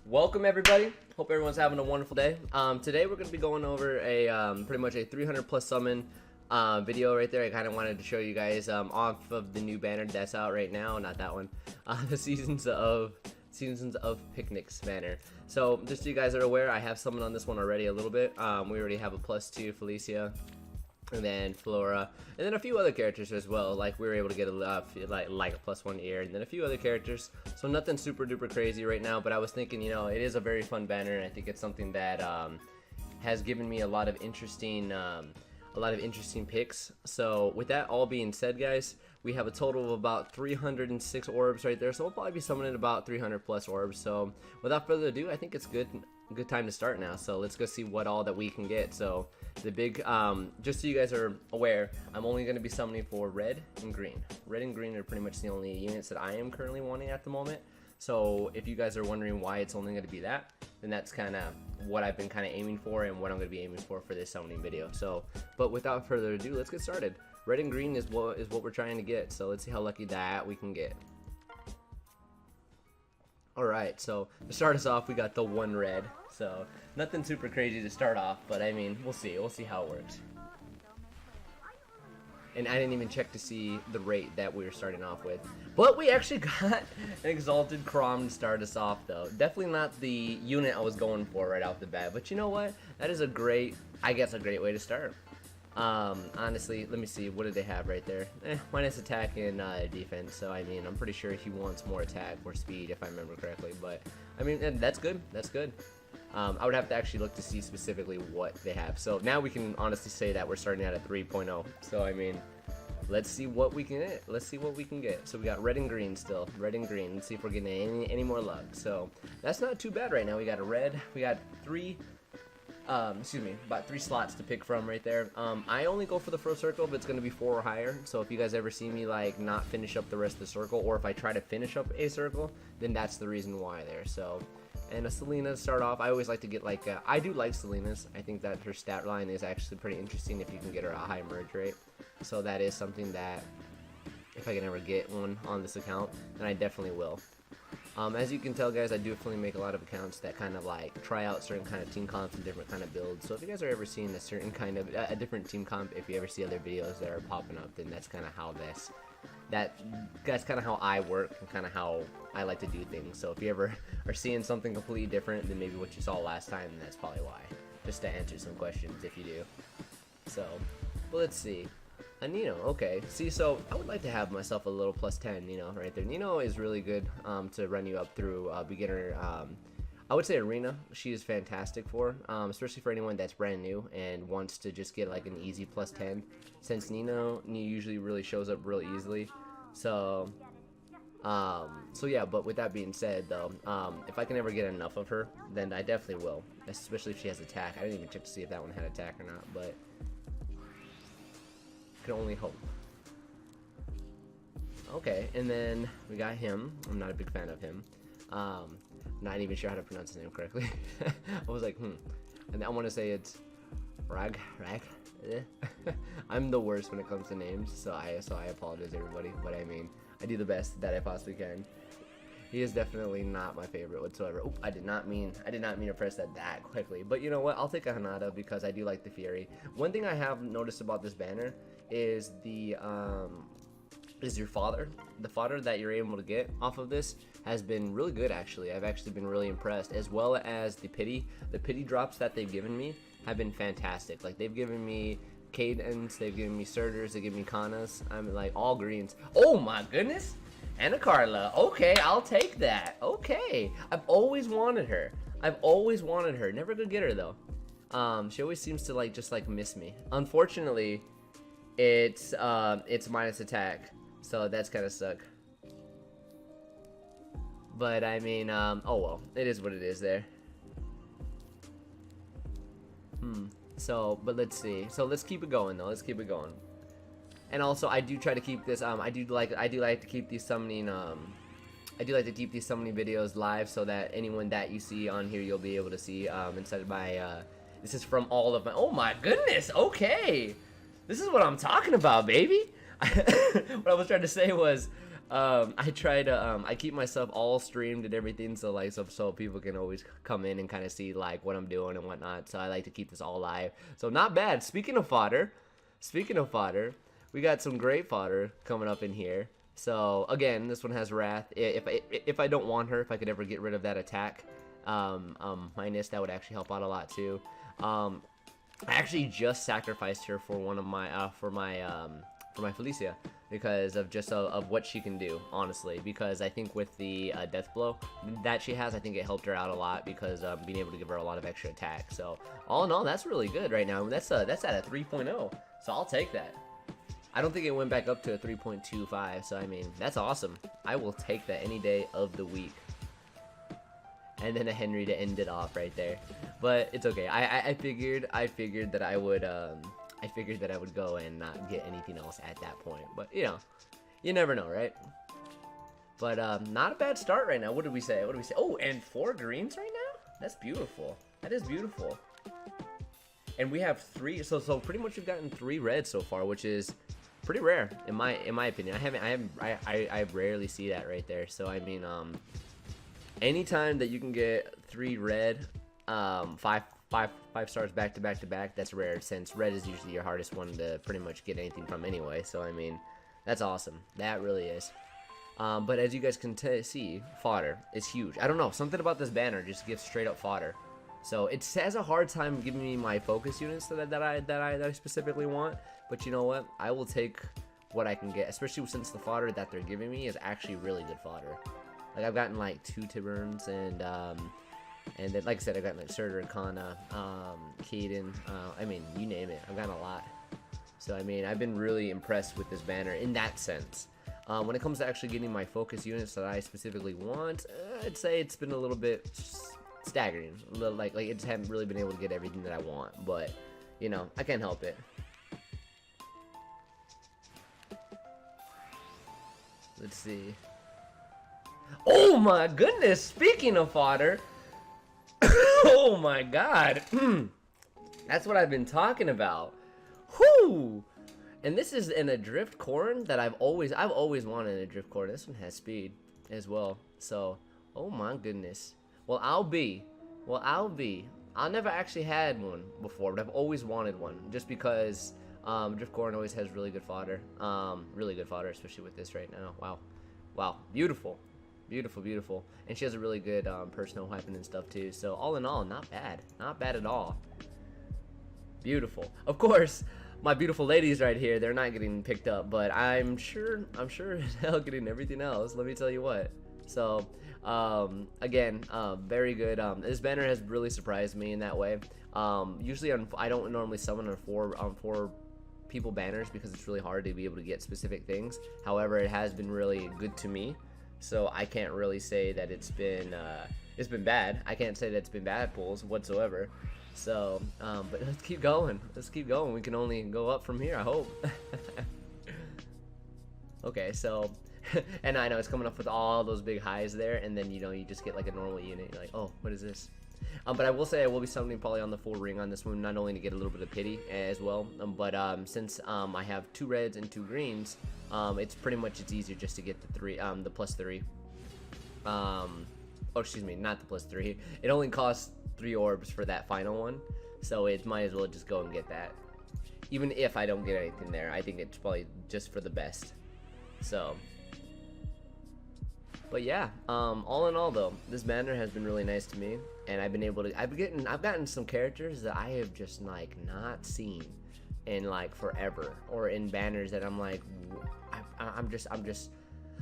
Welcome everybody. Hope everyone's having a wonderful day. Today we're going to be going over a pretty much a 300 plus summon video right there. I kind of wanted to show you guys off of the new banner that's out right now. Not that one. The Seasons of Picnics banner. So just so you guys are aware, I have summoned on this one already a little bit. We already have a +2 Felicia, and then Flora, and then a few other characters as well. Like we were able to get a like a +1 ear, and then a few other characters. So nothing super duper crazy right now. But I was thinking, you know, it is a very fun banner, and I think it's something that has given me a lot of interesting picks. So with that all being said, guys, we have a total of about 306 orbs right there. So we'll probably be summoning about 300 plus orbs. So without further ado, I think it's good time to start now. So let's go see what all that we can get. So the big just so you guys are aware, I'm only going to be summoning for red and green. Red and green are pretty much the only units that I am currently wanting at the moment. So if you guys are wondering why it's only going to be that, then that's kind of what I've been kind of aiming for and what I'm going to be aiming for this summoning video. So but without further ado, let's get started. Red and green is what we're trying to get. So let's see how lucky that we can get. Alright, so to start us off, we got the one red. So nothing super crazy to start off, but I mean, we'll see how it works. And I didn't even check to see the rate that we were starting off with. But we actually got an Exalted Crom to start us off, though. Definitely not the unit I was going for right off the bat. But you know what? That is a great way to start. Honestly, let me see. What did they have right there? Minus attack and defense. So, I mean, I'm pretty sure he wants more attack, more speed, if I remember correctly. But, I mean, that's good. That's good. I would have to actually look to see specifically what they have. So now we can honestly say that we're starting at a 3.0. So I mean, let's see what we can get. Let's see what we can get. So we got red and green still. Red and green. Let's see if we're getting any more luck. So that's not too bad right now. We got a red. We got about 3 slots to pick from right there. I only go for the first circle if it's going to be 4 or higher. So if you guys ever see me like not finish up the rest of the circle, or if I try to finish up a circle, then that's the reason why there. So. And a Selena to start off. I always like to get like I do like Selena's. I think that her stat line is actually pretty interesting if you can get her a high merge rate. So that is something that if I can ever get one on this account, then I definitely will. As you can tell, guys, I do definitely make a lot of accounts that kind of like try out certain kind of team comps and different kind of builds. So if you guys are ever seeing a certain kind of a different team comp, if you ever see other videos that are popping up, then that's kind of how that's kind of how I work and kind of how I like to do things. So if you ever are seeing something completely different than maybe what you saw last time, then that's probably why. Just to answer some questions if you do. So, well, let's see. A Nino, okay. See, so I would like to have myself a little +10, you know, right there. Nino is really good to run you up through beginner. I would say arena. She is fantastic for, especially for anyone that's brand new and wants to just get like an easy +10. Since Nino usually really shows up really easily. So yeah, but with that being said though, if I can ever get enough of her, then I definitely will, especially if she has attack. I didn't even check to see if that one had attack or not, but can only hope. Okay, and then we got him. I'm not a big fan of him. Not even sure how to pronounce his name correctly. I was like, and I want to say it's Rag. I'm the worst when it comes to names, so I apologize everybody, but I mean, I do the best that I possibly can. He is definitely not my favorite whatsoever. Oh, I did not mean to press that quickly, but you know what? I'll take a Hanada because I do like the Fury. One thing I have noticed about this banner is your fodder. The fodder that you're able to get off of this has been really good actually. I've actually been really impressed, as well as the pity drops that they've given me have been fantastic. Like they've given me Cadence, they've given me Surters, they give me Kanas. I'm like all greens. Oh my goodness! Anna Carla. Okay, I'll take that. Okay. I've always wanted her. Never could get her though. She always seems to like just like miss me. Unfortunately, it's minus attack. So that's kind of suck. But I mean, oh well, it is what it is there. So, but let's see. So let's keep it going though. Let's keep it going. And also, I do try to keep this. I do like to keep these summoning. I do like to keep these summoning videos live so that anyone that you see on here, you'll be able to see. Instead of my. This is from all of my. Oh my goodness. Okay. This is what I'm talking about, baby. What I was trying to say was, I try to I keep myself all streamed and everything, so like so people can always come in and kind of see like what I'm doing and whatnot. So I like to keep this all live. So not bad. Speaking of fodder, we got some great fodder coming up in here. So again, this one has Wrath. If I don't want her, if I could ever get rid of that attack, minus, that would actually help out a lot too. I actually just sacrificed her for one of my for my Felicia, because of just of what she can do, honestly. Because I think with the death blow that she has, I think it helped her out a lot, because being able to give her a lot of extra attack. So all in all, that's really good right now. That's at a 3.0, so I'll take that. I don't think it went back up to a 3.25, so I mean, that's awesome. I will take that any day of the week. And then a Henry to end it off right there. But it's okay. I figured that I would go and not get anything else at that point. But you know, you never know, right? But not a bad start right now. What did we say? Oh, and 4 greens right now? That's beautiful. That is beautiful. And we have 3, so pretty much we've gotten 3 reds so far, which is pretty rare in my opinion. I rarely see that right there. So I mean, anytime that you can get 3 red, 5 stars back to back, that's rare, since red is usually your hardest one to pretty much get anything from anyway. So I mean, that's awesome. That really is. But as you guys can see, fodder is huge. I don't know, something about this banner just gives straight up fodder. So it has a hard time giving me my focus units that I specifically want. But you know what? I will take what I can get, especially since the fodder that they're giving me is actually really good fodder. Like I've gotten like 2 Tiburns, and then like I said, I've gotten like Surtur, Kana, Kaden. I mean, you name it. I've gotten a lot. So I mean, I've been really impressed with this banner in that sense. When it comes to actually getting my focus units that I specifically want, I'd say it's been a little bit staggering. A little like I just haven't really been able to get everything that I want. But you know, I can't help it. Let's see. Oh my goodness! Speaking of fodder, oh my god, that's what I've been talking about. Whoo! And this is an Adrift Corn that I've always wanted an Adrift Corn. This one has speed as well. So, oh my goodness. Well, I'll never actually had one before, but I've always wanted one, just because Adrift Corn always has really good fodder. Really good fodder, especially with this right now. Wow, beautiful. Beautiful. And she has a really good personal weapon and stuff too. So all in all, not bad at all. Beautiful. Of course, my beautiful ladies right here, they're not getting picked up, but I'm sure as hell getting everything else, let me tell you what. So again, very good. This banner has really surprised me in that way. Usually I don't normally summon on four people banners, because it's really hard to be able to get specific things. However, it has been really good to me. So I can't really say that it's been bad. I can't say that it's been bad pulls whatsoever. So, but let's keep going. We can only go up from here, I hope. Okay, so, and I know it's coming up with all those big highs there, and then, you know, you just get like a normal unit. You're like, oh, what is this? But I will say I will be summoning probably on the full ring on this one, not only to get a little bit of pity as well, but since I have 2 reds and 2 greens, it's easier just to get the +3. Oh, excuse me, not the +3. It only costs 3 orbs for that final one, so it might as well just go and get that. Even if I don't get anything there, I think it's probably just for the best. So, but yeah, all in all though, this banner has been really nice to me, and I've gotten some characters that I have just like not seen in like forever, or in banners that I'm like, I'm just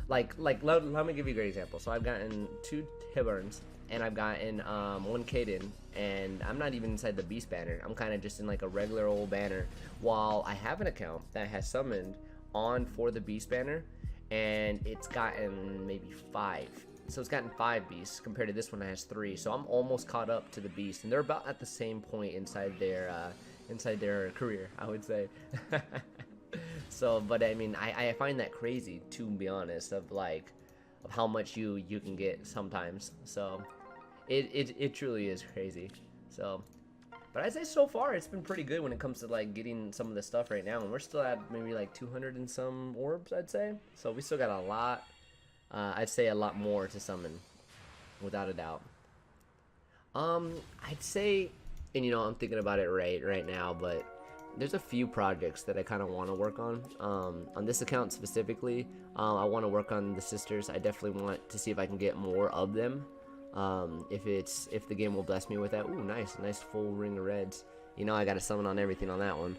like let me give you a great example. So I've gotten 2 Tiburns, and I've gotten 1 Kaden, and I'm not even inside the Beast banner. I'm kind of just in like a regular old banner, while I have an account that has summoned on for the Beast banner, and it's gotten maybe 5. So it's gotten 5 beasts compared to this one that has 3. So I'm almost caught up to the beast, and they're about at the same point inside their career, I would say. So, but I mean, I find that crazy, to be honest, of how much you can get sometimes. So it truly is crazy. So, but I'd say so far it's been pretty good when it comes to like getting some of the stuff right now, and we're still at maybe like 200 and some orbs, I'd say. So we still got a lot I'd say a lot more to summon, without a doubt. I'd say, and you know, I'm thinking about it right now, but there's a few projects that I kind of want to work on. On this account specifically, I want to work on the sisters. I definitely want to see if I can get more of them. If the game will bless me with that. Ooh, nice full ring of reds. You know, I got to summon on everything on that one,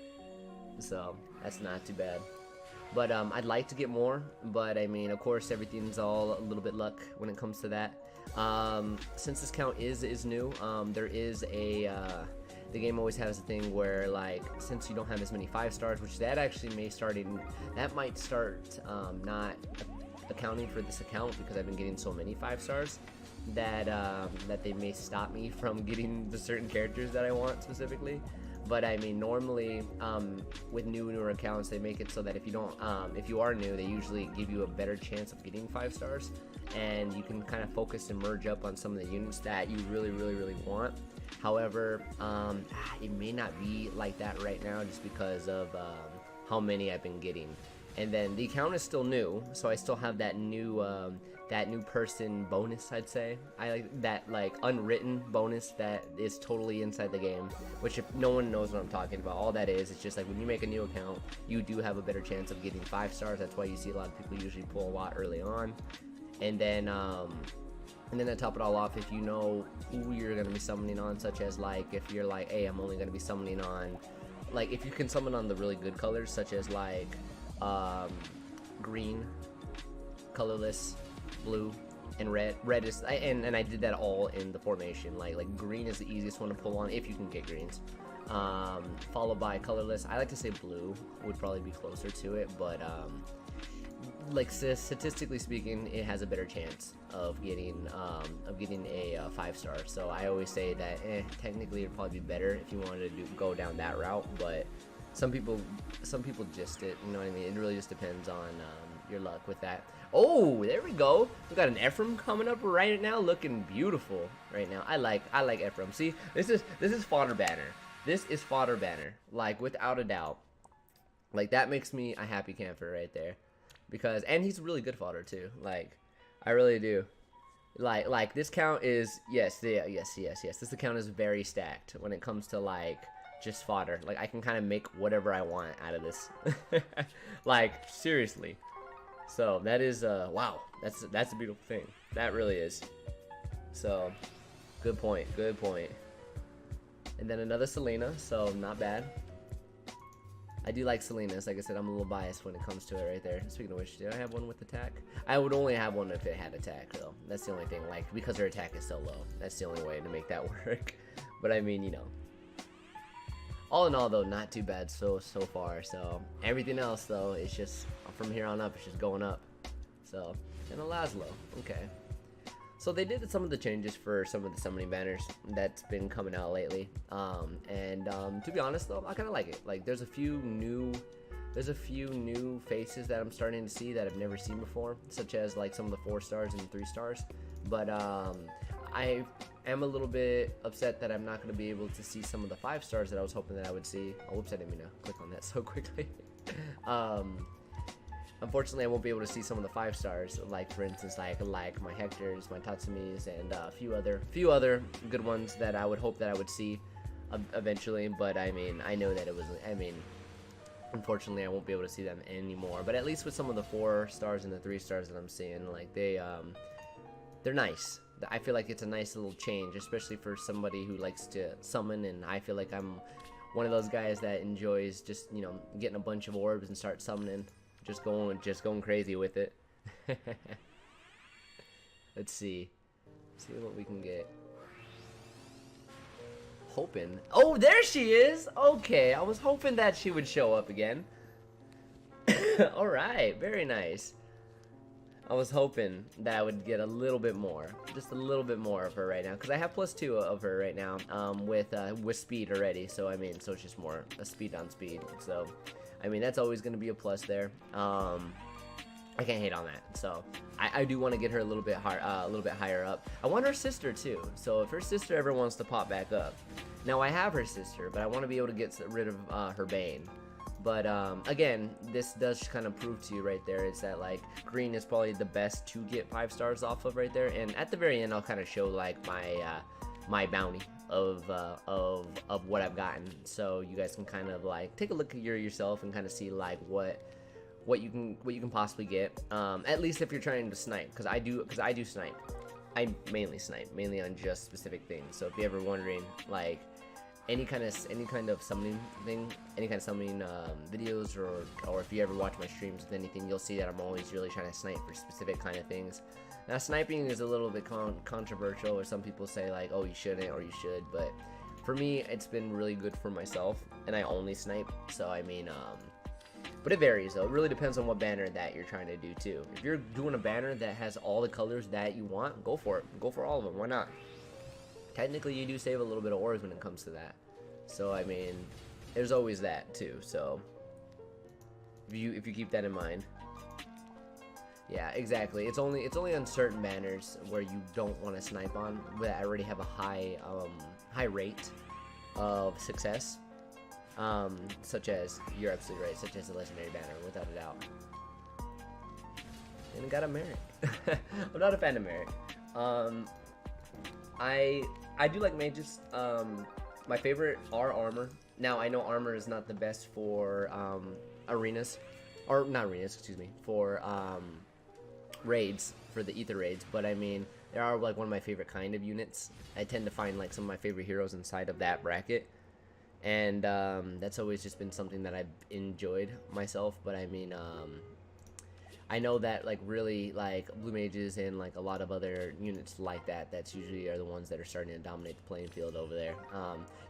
so that's not too bad. But I'd like to get more, but I mean, of course, everything's all a little bit luck when it comes to that. Since this count is new, there is a the game always has a thing where, like, since you don't have as many 5 stars, which that actually might start not accounting for this account, because I've been getting so many 5 stars that that they may stop me from getting the certain characters that I want specifically. But I mean, normally with newer accounts, they make it so that if you are new, they usually give you a better chance of getting 5 stars, and you can kind of focus and merge up on some of the units that you really want. However, it may not be like that right now, just because of how many I've been getting. And then the account is still new, so I still have that new person bonus, I'd say. I like that, like, unwritten bonus that is totally inside the game, which, if no one knows what I'm talking about, all that is, it's just like when you make a new account, you do have a better chance of getting 5 stars. That's why you see a lot of people usually pull a lot early on. And then to top it all off, if you know who you're going to be summoning on, such as, like, if you're like, hey, I'm only going to be summoning on, like, if you can summon on the really good colors, such as, like, green, colorless, blue, and red. Red is, and I did that all in the formation. Like green is the easiest one to pull on if you can get greens. Followed by colorless. I like to say blue would probably be closer to it, but like statistically speaking, it has a better chance of getting a 5 star. So I always say that technically it'd probably be better if you wanted to go down that route, but some people just it. You know what I mean? It really just depends on your luck with that. Oh, there we go. We got an Ephraim coming up right now, looking beautiful right now. I like Ephraim. See, this is fodder banner. This is fodder banner, like, without a doubt. Like, that makes me a happy camper right there, because, and he's really good fodder too. Like, I really do. Like this count is yes. This account is very stacked when it comes to, like, just fodder. Like, I can kind of make whatever I want out of this. Like, seriously. So that is wow, that's a beautiful thing. That really is. So good point. And then another Selena, so not bad. I do like Selena's. Like I said, I'm a little biased when it comes to it right there. Speaking of which, do I have one with attack? I would only have one if it had attack, though. That's the only thing, like, because her attack is so low. That's the only way to make that work. But I mean, you know. All in all, though, not too bad so far. So everything else, though, is just from here on up. It's just going up. So, and a Laszlo, okay. So they did some of the changes for some of the summoning banners that's been coming out lately. To be honest, though, I kind of like it. Like, there's a few new faces that I'm starting to see that I've never seen before, such as, like, some of the 4 stars and 3 stars. But I am a little bit upset that I'm not going to be able to see some of the 5 stars that I was hoping that I would see. Oh, whoops, I didn't mean to click on that so quickly. Unfortunately, I won't be able to see some of the 5 stars, like, for instance, like my Hectors, my Tatsumis, and a few other good ones that I would hope that I would see eventually. But I mean, I know that it was. I mean, unfortunately, I won't be able to see them anymore. But at least with some of the 4 stars and the 3 stars that I'm seeing, like, they're nice. I feel like it's a nice little change, especially for somebody who likes to summon, and I feel like I'm one of those guys that enjoys just, you know, getting a bunch of orbs and start summoning, just going crazy with it. Let's see what we can get. Hoping. Oh, there she is. Okay, I was hoping that she would show up again. All right, very nice. I was hoping that I would get a little bit more, just a little bit more of her right now, because I have +2 of her right now, with speed already. So I mean, so it's just more a speed on speed. So I mean, that's always going to be a plus there. I can't hate on that. So I do want to get her a little bit higher up. I want her sister too. So if her sister ever wants to pop back up, now I have her sister, but I want to be able to get rid of her Bane. But again, this does kind of prove to you right there is that like green is probably the best to get 5 stars off of right there. And at the very end, I'll kind of show like my bounty of what I've gotten, so you guys can kind of like take a look at yourself and kind of see like what you can possibly get. At least if you're trying to snipe, because I do snipe. I mainly snipe, mainly on just specific things. So if you're ever wondering, like any kind of summoning thing, any kind of summoning videos, or if you ever watch my streams with anything, you'll see that I'm always really trying to snipe for specific kind of things. Now sniping is a little bit controversial, or some people say like, oh, you shouldn't or you should, but for me it's been really good for myself, and I only snipe. So I mean, but it varies though. It really depends on what banner that you're trying to do too. If you're doing a banner that has all the colors that you want, go for it. Go for all of them. Why not? Technically, you do save a little bit of orbs when it comes to that. So I mean, there's always that too. So if you keep that in mind. Yeah, exactly. It's only on certain banners where you don't want to snipe on, that already have a high rate of success. Such as, you're absolutely right, such as the legendary banner, without a doubt. And it got a Merrick. I'm not a fan of Merrick. I do like mages. My favorite are armor. Now I know armor is not the best for arenas, or not arenas, excuse me, for raids, for the ether raids. But I mean, they are like one of my favorite kind of units. I tend to find like some of my favorite heroes inside of that bracket. And that's always just been something that I've enjoyed myself. But I mean, I know that like really like blue mages and like a lot of other units like that's usually are the ones that are starting to dominate the playing field over there.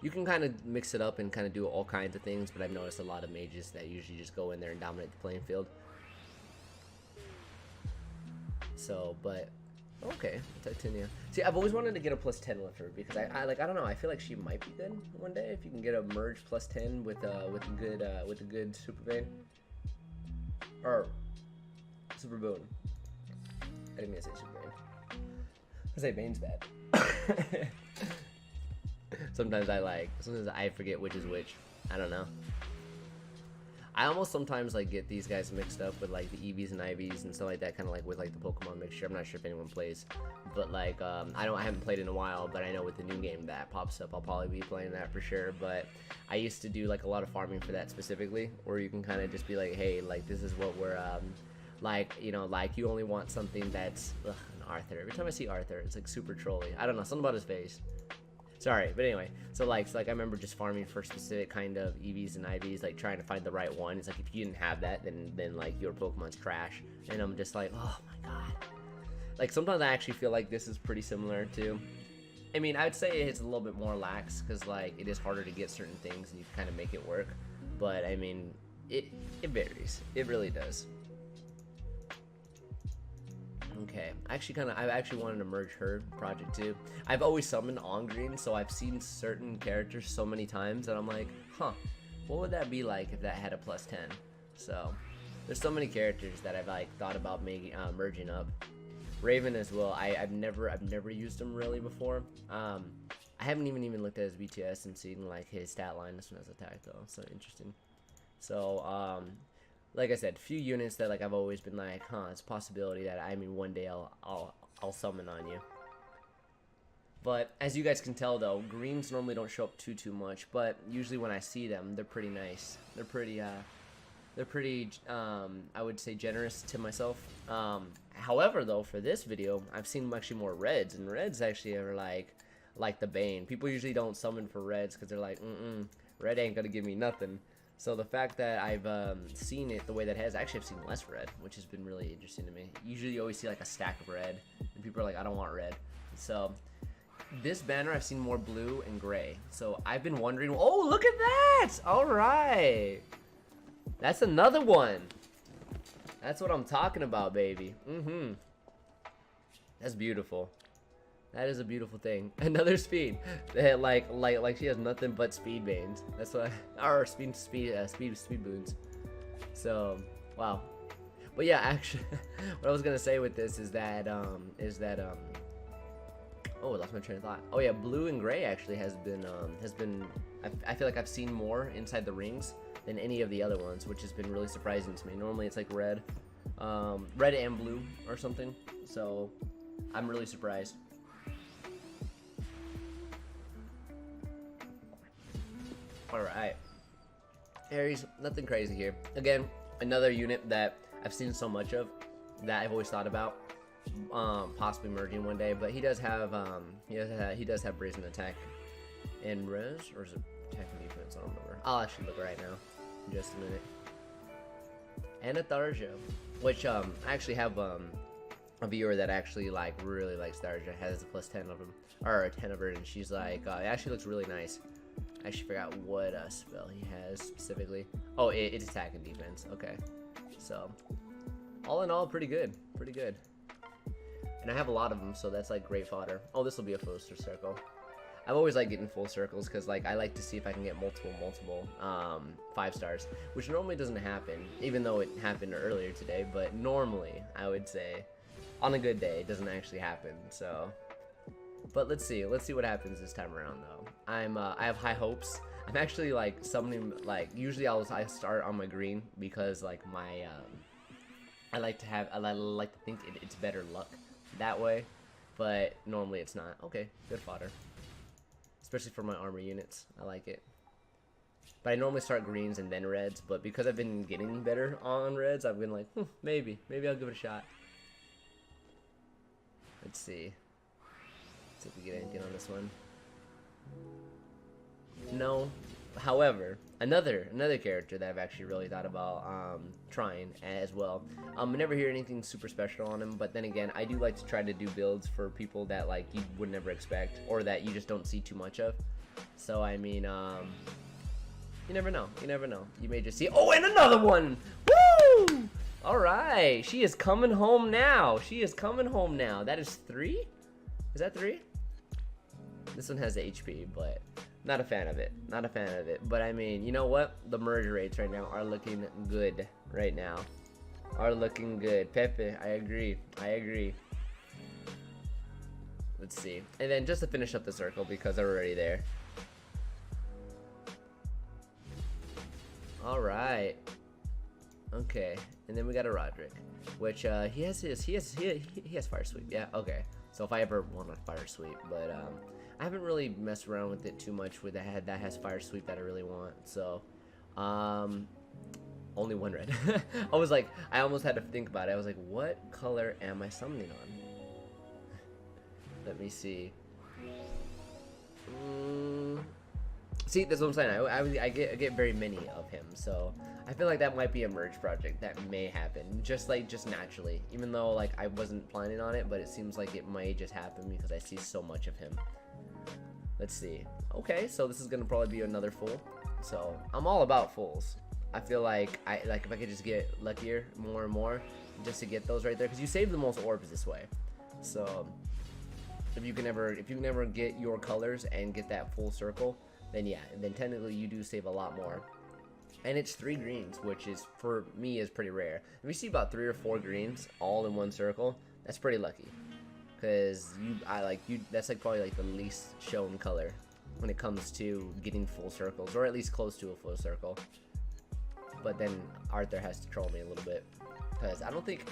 You can kind of mix it up and kind of do all kinds of things, but I've noticed a lot of mages that usually just go in there and dominate the playing field. So, but okay, Titania. See, I've always wanted to get a +10 lifter because I don't know. I feel like she might be good one day if you can get a merge +10 with a good super vein or super boon. I didn't mean to say super vein. I say vein's bad. Sometimes I forget which is which. I don't know. I almost sometimes like get these guys mixed up with like the EVs and IVs and stuff like that, kind of like with like the Pokemon mixture. I'm not sure if anyone plays, but like I haven't played in a while, but I know with the new game that pops up, I'll probably be playing that for sure. But I used to do like a lot of farming for that specifically, where you can kind of just be like, hey, like this is what we're like, you know, like you only want something that's an Arthur. Every time I see Arthur, it's like super trolly. I don't know, something about his face. Sorry, but anyway, so like I remember just farming for specific kind of EVs and IVs, like trying to find the right one. It's like if you didn't have that, then like your Pokemon's trash. And I'm just like, oh my god. Like sometimes I actually feel like this is pretty similar to. I mean, I would say it's a little bit more lax because like it is harder to get certain things and you kind of make it work. But I mean, it varies. It really does. Okay, I actually wanted to merge her project too. I've always summoned on green, so I've seen certain characters so many times that I'm like, huh, what would that be like if that had a +10? So there's so many characters that I've like thought about making merging up. Raven as well. I've never used him really before. I haven't even looked at his BTS and seen like his stat line. This one has attack though, so interesting. So like I said, few units that like I've always been like, huh, it's a possibility that I mean one day I'll summon on you. But as you guys can tell though, greens normally don't show up too much, but usually when I see them, they're pretty nice. They're pretty I would say generous to myself. However though, for this video, I've seen actually more reds, and reds actually are like the bane. People usually don't summon for reds because they're like, red ain't gonna give me nothing. So the fact that I've seen it the way that it has, actually I've seen less red, which has been really interesting to me. Usually you always see like a stack of red, and people are like, I don't want red. So this banner I've seen more blue and gray. So I've been wondering, oh, look at that! All right. That's another one. That's what I'm talking about, baby. That's beautiful. That is a beautiful thing. Another speed. Like she has nothing but speed veins. That's what, or speed boons. So, wow. But yeah, actually, what I was gonna say with this is that oh, I lost my train of thought. Oh yeah, blue and gray actually has been I feel like I've seen more inside the rings than any of the other ones, which has been really surprising to me. Normally it's like red, red and blue or something, so I'm really surprised. Alright, Aries, nothing crazy here. Again, another unit that I've seen so much of that I've always thought about possibly merging one day, but he does have brazen attack and res, or is it attack and defense? I don't remember. I'll actually look right now in just a minute. And a Tharja, which I actually have a viewer that actually like really likes Tharja, has a plus 10 of him, or a 10 of her, and she's like, it actually looks really nice. I actually forgot what spell he has specifically. Oh, it's attack and defense. Okay, so all in all, pretty good, pretty good. And I have a lot of them, so that's like great fodder. Oh, this will be a full circle. I've always liked getting full circles because like I like to see if I can get multiple 5 stars, which normally doesn't happen, even though it happened earlier today. But normally, I would say, on a good day, it doesn't actually happen. So, but let's see what happens this time around though. I have high hopes. I'm actually like summoning, like usually I start on my green because like my I like to think it's better luck that way, but normally it's not. Okay, good fodder. Especially for my armor units, I like it. But I normally start greens and then reds, but because I've been getting better on reds, I've been like, maybe I'll give it a shot. Let's see. Let's see if we get anything on this one. No. However, another character that I've actually really thought about trying as well. I never hear anything super special on him, but then again, I do like to try to do builds for people that like you would never expect, or that you just don't see too much of. So I mean, you never know. You never know. You may just see. Oh, and another one! Woo! All right, she is coming home now. She is coming home now. That is 3. Is that 3? This one has HP, but not a fan of it. Not a fan of it. But I mean, you know what? The merge rates right now are looking good right now. Are looking good. Pepe, I agree. I agree. Let's see. And then just to finish up the circle because they're already there. All right. Okay. And then we got a Roderick, which he has fire sweep. Yeah. Okay. So if I ever want a fire sweep, but I haven't really messed around with it too much with that has fire sweep that I really want. So only one red. I was like, I almost had to think about it. I was like, what color am I summoning on? Let me see. See, that's what I'm saying. I get very many of him, so I feel like that might be a merge project that may happen, just naturally. Even though like I wasn't planning on it, but it seems like it might just happen because I see so much of him. Let's see. Okay, so this is gonna probably be another full. So I'm all about fulls. I feel like if I could just get luckier more and more, just to get those right there, because you save the most orbs this way. So if you can ever get your colors and get that full circle, then yeah, then technically you do save a lot more. And it's 3 greens, which is for me is pretty rare. If you see about 3 or 4 greens all in one circle, that's pretty lucky. Because that's like probably like the least shown color when it comes to getting full circles, or at least close to a full circle. But then Arthur has to troll me a little bit because I don't think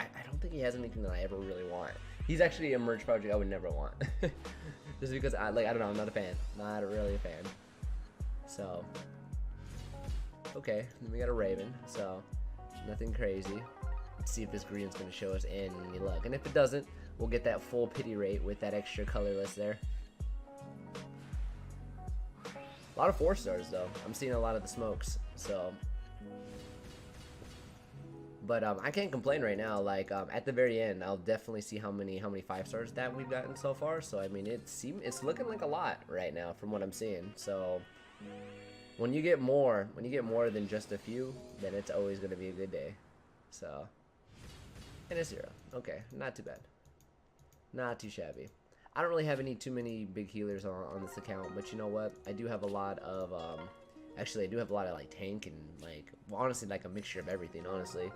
he has anything that I ever really want. He's actually a merge project I would never want, just because I don't know, I'm not a fan, not really a fan. So okay, then we got a Raven, so nothing crazy. Let's see if this green's gonna show us any luck, and if it doesn't, we'll get that full pity rate with that extra colorless there. A lot of 4 stars though. I'm seeing a lot of the smokes, so. But I can't complain right now. Like at the very end, I'll definitely see how many 5 stars that we've gotten so far. So I mean, it's looking like a lot right now from what I'm seeing. So when you get more than just a few, then it's always gonna be a good day. So, and a 0. Okay, not too bad, not too shabby. I don't really have too many big healers on this account, but you know what? I do have a lot of actually I do have a lot of like tank and like, well, honestly, like a mixture of everything, honestly.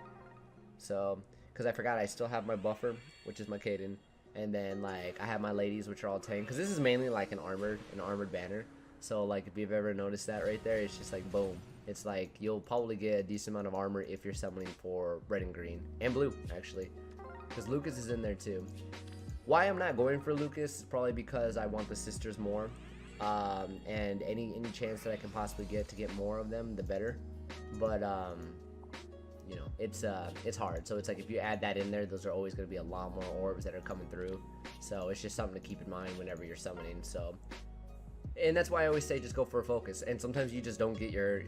So, because I forgot I still have my buffer, which is my Kaden, and then like I have my ladies, which are all tank, because this is mainly like an armored banner. So like if you've ever noticed that right there, it's just like boom, It's like you'll probably get a decent amount of armor if you're summoning for red and green and blue actually, because Lucas is in there too. Why I'm not going for Lucas is probably because I want the sisters more, and any chance that I can possibly get to get more of them, the better. But you know, it's hard. So it's like if you add that in there, those are always going to be a lot more orbs that are coming through. So it's just something to keep in mind whenever you're summoning. So, and that's why I always say just go for a focus. And sometimes you just don't get your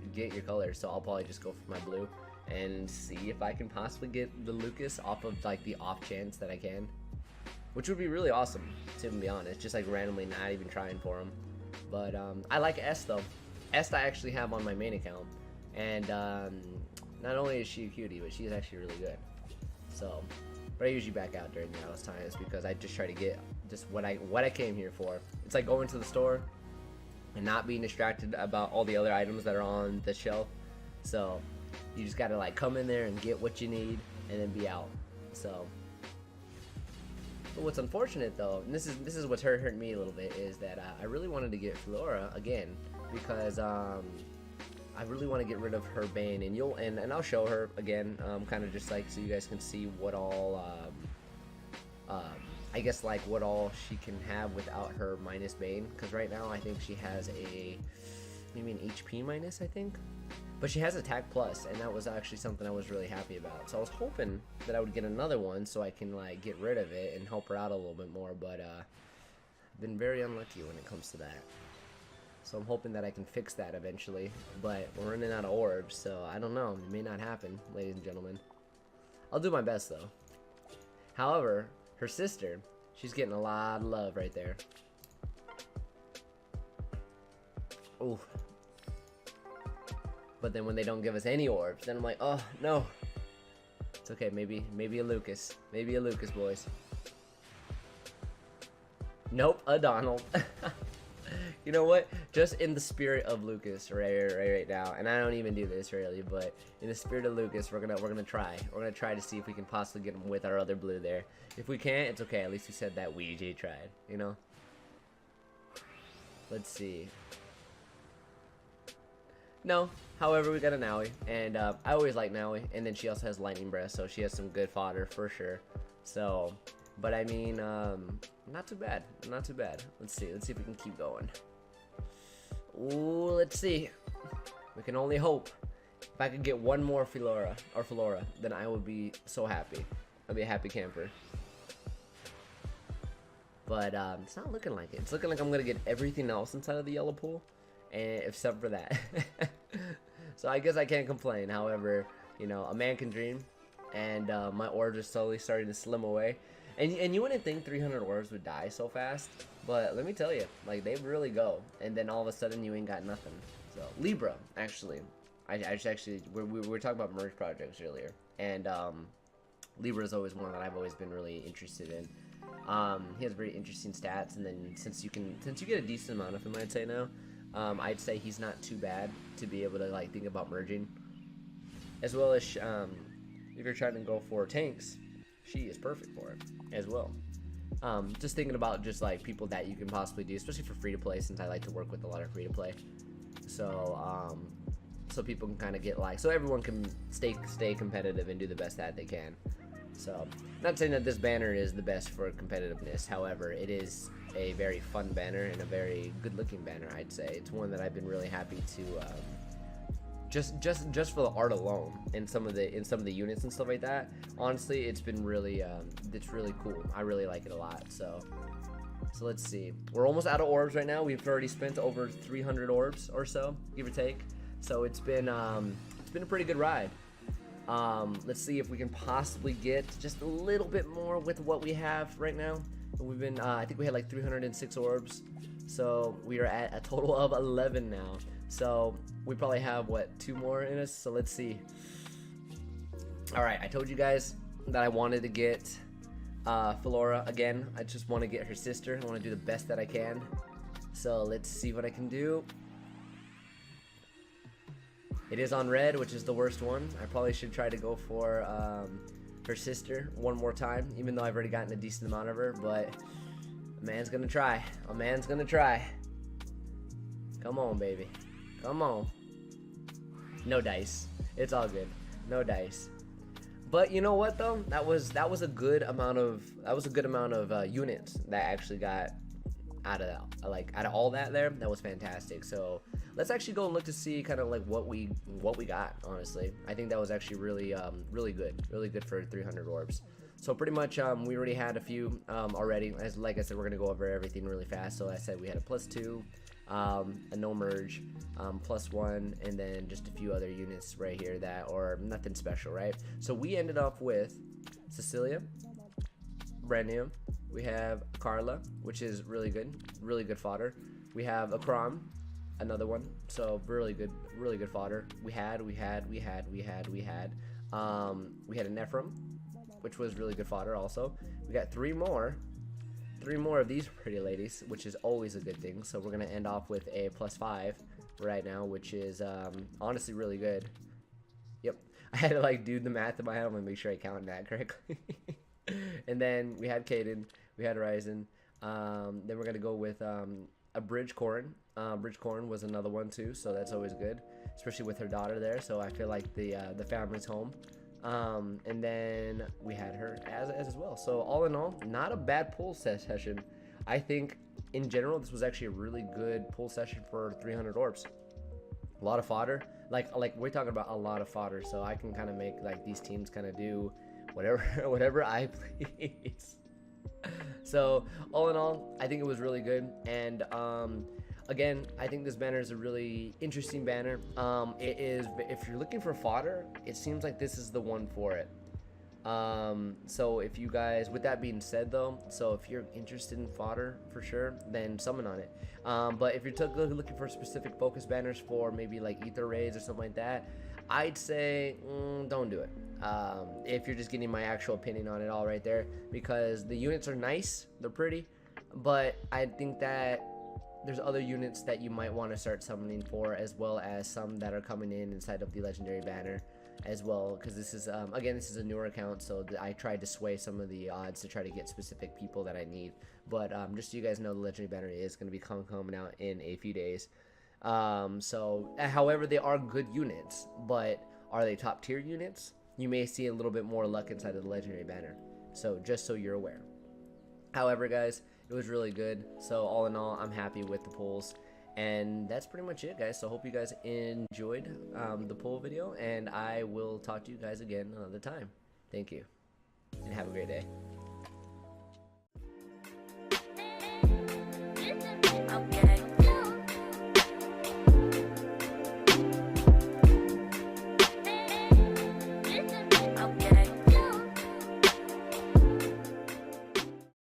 colors. So I'll probably just go for my blue and see if I can possibly get the Lucas off of like the off chance that I can, which would be really awesome to be honest. Just like randomly not even trying for him. But I like S though. S I actually have on my main account, and not only is she a cutie, but she's actually really good. So, but I usually back out during those times because I just try to get just what I came here for. It's like going to the store and not being distracted about all the other items that are on the shelf. So you just gotta like come in there and get what you need and then be out. So, but what's unfortunate though, and this is what's hurt me a little bit, is that I really wanted to get Flora again because I really want to get rid of her Bane, and I'll show her again, kind of just like so you guys can see what all I guess like what all she can have without her minus Bane, because right now I think she has maybe an HP minus, I think, but she has attack plus, and that was actually something I was really happy about. So I was hoping that I would get another one so I can like get rid of it and help her out a little bit more, but I've been very unlucky when it comes to that. So I'm hoping that I can fix that eventually, but we're running out of orbs, so I don't know. It may not happen, ladies and gentlemen. I'll do my best though. However, her sister, she's getting a lot of love right there. Ooh. But then when they don't give us any orbs, then I'm like, oh no. It's okay, maybe a Lucas. Maybe a Lucas, boys. Nope, a Donald. You know what? Just in the spirit of Lucas right now, and I don't even do this really, but in the spirit of Lucas, we're gonna try. We're gonna try to see if we can possibly get him with our other blue there. If we can't, it's okay. At least we said that we tried, you know? Let's see. No, however, we got a Naui, and I always like Naui, and then she also has Lightning Breath, so she has some good fodder for sure. So, but I mean, not too bad, not too bad. Let's see if we can keep going. Ooh, let's see. We can only hope. If I could get one more Flora, then I would be so happy. I'd be a happy camper. But it's not looking like it. It's looking like I'm gonna get everything else inside of the yellow pool, and except for that. So I guess I can't complain. However, you know, a man can dream, and my orbs are slowly starting to slim away. And you wouldn't think 300 orbs would die so fast, but let me tell you, like, they really go, and then all of a sudden you ain't got nothing. So Libra, actually, we were talking about merge projects earlier, and Libra is always one that I've always been really interested in. He has very interesting stats, and then since you get a decent amount of him, I'd say now, I'd say he's not too bad to be able to like think about merging, as well as if you're trying to go for tanks, she is perfect for it as well. Just thinking about just like people that you can possibly do, especially for free to play, since I like to work with a lot of free to play. So so people can kind of get like, so everyone can stay competitive and do the best that they can. So not saying that this banner is the best for competitiveness, however, it is a very fun banner and a very good looking banner, I'd say. It's one that I've been really happy to just for the art alone, and some of the units and stuff like that. Honestly, it's been really it's really cool. I really like it a lot. So let's see. We're almost out of orbs right now. We've already spent over 300 orbs or so, give or take. So it's been a pretty good ride. Let's see if we can possibly get just a little bit more with what we have right now. We've been I think we had like 306 orbs, so we are at a total of 11 now. So we probably have, what, 2 more in us? So let's see. Alright, I told you guys that I wanted to get Flora again. I just want to get her sister. I want to do the best that I can. So let's see what I can do. It is on red, which is the worst one. I probably should try to go for her sister one more time, even though I've already gotten a decent amount of her. But a man's gonna try. A man's gonna try. Come on, baby. Come on. No dice. It's all good. No dice. But you know what though? That was a good amount of units that actually got out of that. Like out of all that there, that was fantastic. So let's actually go and look to see kind of like what we got. Honestly, I think that was actually really good for 300 orbs. So pretty much we already had a few already. As like I said, we're gonna go over everything really fast. So I said we had a +2, a no merge, +1, and then just a few other units right here that are nothing special, right? So we ended up with Cecilia, brand new. We have Carla, which is really good fodder. We have Akram, another one, so really good fodder. We had an Ephraim, which was really good fodder also. We got three more of these pretty ladies, which is always a good thing. So we're gonna end off with a +5 right now, which is honestly really good. Yep, I had to like do the math in my head. I'm gonna make sure I counted that correctly. And then we had Kaden, we had Ryzen. Then we're gonna go with a Bridge Corn. Bridge Corn was another one too, so that's always good, especially with her daughter there. So I feel like the family's home. And then we had her as well. So all in all, not a bad pull session. I think in general this was actually a really good pull session for 300 orbs. A lot of fodder, like we're talking about a lot of fodder. So I can kind of make like these teams kind of do whatever I please. So all in all, I think it was really good. And again, I think this banner is a really interesting banner. It is, if you're looking for fodder, it seems like this is the one for it. So if you guys, with that being said though, so if you're interested in fodder for sure, then summon on it. But if you're looking for specific focus banners for maybe like ether raids or something like that, I'd say don't do it. If you're just getting my actual opinion on it all right there, because the units are nice, they're pretty, but I think that there's other units that you might want to start summoning for, as well as some that are coming in inside of the legendary banner as well, because this is again, this is a newer account, so I tried to sway some of the odds to try to get specific people that I need. But just so you guys know, the legendary banner is going to be coming out in a few days. So however, they are good units, but are they top tier units? You may see a little bit more luck inside of the legendary banner, so just so you're aware. However, guys, it was really good. So all in all, I'm happy with the pulls, and that's pretty much it, guys. So hope you guys enjoyed the pull video, and I will talk to you guys again another time. Thank you, and have a great day.